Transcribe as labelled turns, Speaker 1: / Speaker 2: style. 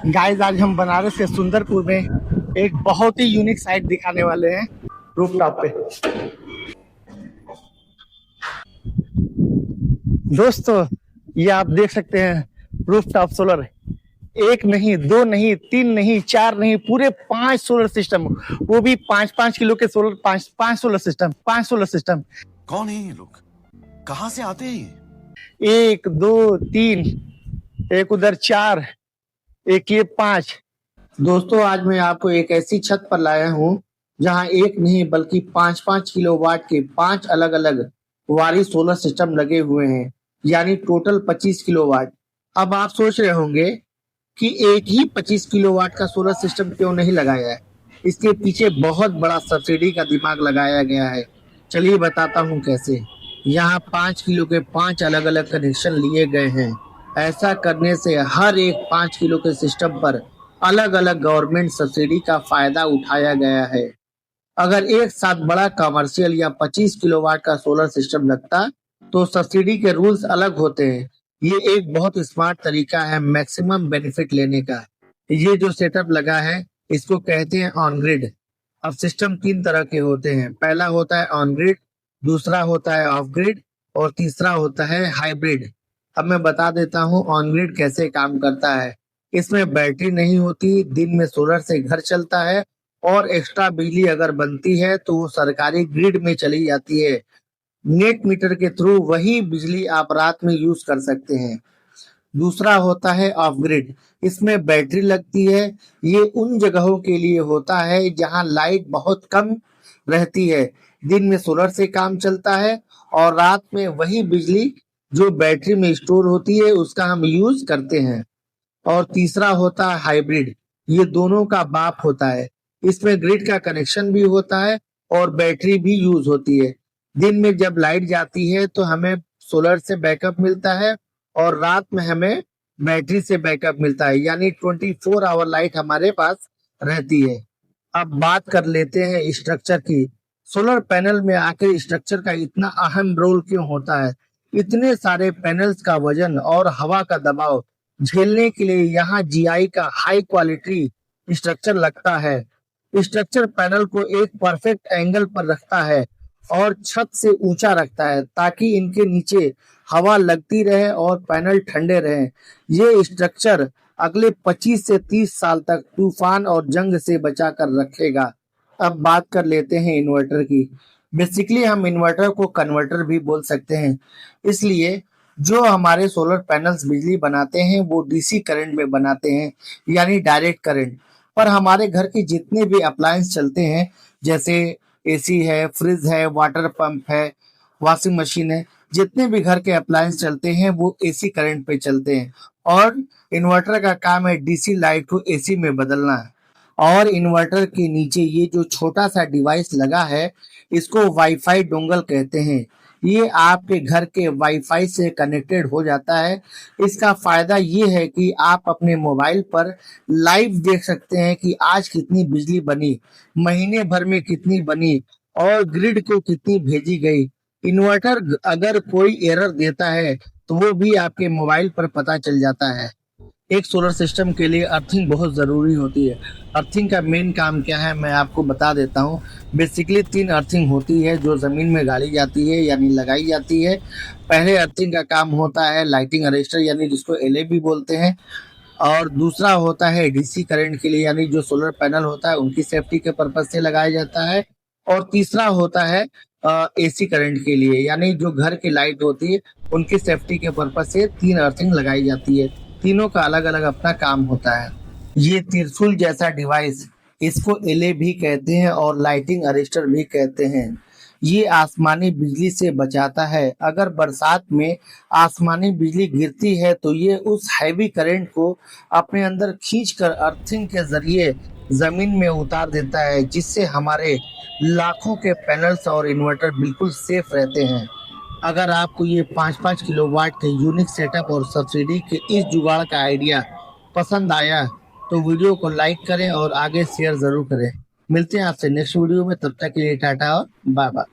Speaker 1: Guys आज हम बनारस के सुंदरपुर में एक बहुत ही यूनिक साइट दिखाने वाले हैं रूफटॉप पे। दोस्तों ये आप देख सकते हैं रूफटॉप सोलर। एक नहीं, दो नहीं, तीन नहीं, चार नहीं, पूरे 5 सोलर सिस्टम। वो भी 5-5 किलो के सोलर। पांच सोलर सिस्टम, 5 सोलर सिस्टम।
Speaker 2: कौन है ये लोग? कहां से आते हैं
Speaker 1: एक, दो, तीन, एक उधर चार, एक ये 5। दोस्तों आज मैं आपको एक ऐसी छत पर लाया हूँ जहाँ एक नहीं बल्कि 5-5 किलोवाट के 5 अलग-अलग वारी सोलर सिस्टम लगे हुए हैं, यानी टोटल 25 किलोवाट। अब आप सोच रहे होंगे कि एक ही 25 किलोवाट का सोलर सिस्टम क्यों नहीं लगाया है। इसके पीछे बहुत बड़ा सब्सिडी का दिमाग लगाया गया है। चलिए बताता हूँ कैसे। यहाँ 5 किलो के 5 अलग-अलग कनेक्शन लिए गए हैं। ऐसा करने से हर एक 5 किलो के सिस्टम पर अलग-अलग गवर्नमेंट सब्सिडी का फायदा उठाया गया है। अगर एक साथ बड़ा कमर्शियल या 25 किलोवाट का सोलर सिस्टम लगता तो सब्सिडी के रूल्स अलग होते हैं। ये एक बहुत स्मार्ट तरीका है मैक्सिमम बेनिफिट लेने का। ये जो सेटअप लगा है इसको कहते हैं ऑन ग्रिड। अब सिस्टम 3 तरह के होते हैं। पहला होता है ऑन ग्रिड, दूसरा होता है ऑफ ग्रिड और तीसरा होता है हाइब्रिड। अब मैं बता देता हूँ ऑन ग्रिड कैसे काम करता है। इसमें बैटरी नहीं होती, दिन में सोलर से घर चलता है और एक्स्ट्रा बिजली अगर बनती है तो वो सरकारी ग्रिड में चली जाती है। नेट मीटर के थ्रू वही बिजली आप रात में यूज कर सकते हैं। दूसरा होता है ऑफ ग्रिड। इसमें बैटरी लगती है। ये उन जगहों के लिए होता है जहां लाइट बहुत कम रहती है। दिन में सोलर से काम चलता है और रात में वही बिजली जो बैटरी में स्टोर होती है उसका हम यूज करते हैं। और तीसरा होता है हाइब्रिड। ये दोनों का बाप होता है। इसमें ग्रिड का कनेक्शन भी होता है और बैटरी भी यूज होती है। दिन में जब लाइट जाती है तो हमें सोलर से बैकअप मिलता है और रात में हमें बैटरी से बैकअप मिलता है, यानी 24 आवर लाइट हमारे पास रहती है। अब बात कर लेते हैं स्ट्रक्चर की। सोलर पैनल में आखिर स्ट्रक्चर का इतना अहम रोल क्यों होता है? इतने सारे पैनल्स का वजन और हवा का दबाव झेलने के लिए यहाँ जीआई का हाई क्वालिटी स्ट्रक्चर लगता है। स्ट्रक्चर पैनल को एक परफेक्ट एंगल पर रखता है और छत से ऊंचा रखता है ताकि इनके नीचे हवा लगती रहे और पैनल ठंडे रहें। ये स्ट्रक्चर अगले 25 से 30 साल तक तूफान और जंग से बचा कर रखेगा। अब बात कर लेते हैं इन्वर्टर की। बेसिकली हम इन्वर्टर को कन्वर्टर भी बोल सकते हैं। इसलिए जो हमारे सोलर पैनल्स बिजली बनाते हैं वो डीसी करंट में बनाते हैं, यानी डायरेक्ट करंट। पर हमारे घर के जितने भी अप्लायंस चलते हैं, जैसे एसी है, फ्रिज है, वाटर पंप है, वॉशिंग मशीन है, जितने भी घर के अप्लायंस चलते हैं वो एसी करंट पे चलते हैं। और इन्वर्टर का काम है डीसी लाइट को एसी में बदलना। और इन्वर्टर के नीचे ये जो छोटा सा डिवाइस लगा है इसको वाईफाई डोंगल कहते हैं। ये आपके घर के वाईफाई से कनेक्टेड हो जाता है। इसका फायदा ये है कि आप अपने मोबाइल पर लाइव देख सकते हैं कि आज कितनी बिजली बनी, महीने भर में कितनी बनी और ग्रिड को कितनी भेजी गई। इन्वर्टर अगर कोई एरर देता है तो वो भी आपके मोबाइल पर पता चल जाता है। एक सोलर सिस्टम के लिए अर्थिंग बहुत ज़रूरी होती है। अर्थिंग का मेन काम क्या है मैं आपको बता देता हूँ। बेसिकली 3 अर्थिंग होती है जो ज़मीन में गाड़ी जाती है यानी लगाई जाती है। पहले अर्थिंग का काम होता है लाइटिंग अरेस्टर यानी जिसको एलईडी बोलते हैं। और दूसरा होता है डीसी करंट के लिए, यानी जो सोलर पैनल होता है उनकी सेफ्टी के पर्पज से लगाया जाता है। और तीसरा होता है एसी करंट के लिए, यानी जो घर की लाइट होती है उनकी सेफ्टी के पर्पज से 3 अर्थिंग लगाई जाती है। तीनों का अलग अलग अपना काम होता है। ये त्रिशूल जैसा डिवाइस, इसको एले भी कहते हैं और लाइटिंग अरेस्टर भी कहते हैं। ये आसमानी बिजली से बचाता है। अगर बरसात में आसमानी बिजली गिरती है तो ये उस हैवी करंट को अपने अंदर खींचकर अर्थिंग के जरिए जमीन में उतार देता है, जिससे हमारे लाखों के पैनल्स और इन्वर्टर बिल्कुल सेफ रहते हैं। अगर आपको ये 5-5 किलोवाट के यूनिक सेटअप और सब्सिडी के इस जुगाड़ का आइडिया पसंद आया तो वीडियो को लाइक करें और आगे शेयर जरूर करें। मिलते हैं आपसे नेक्स्ट वीडियो में, तब तक के लिए टाटा और बाय बाय।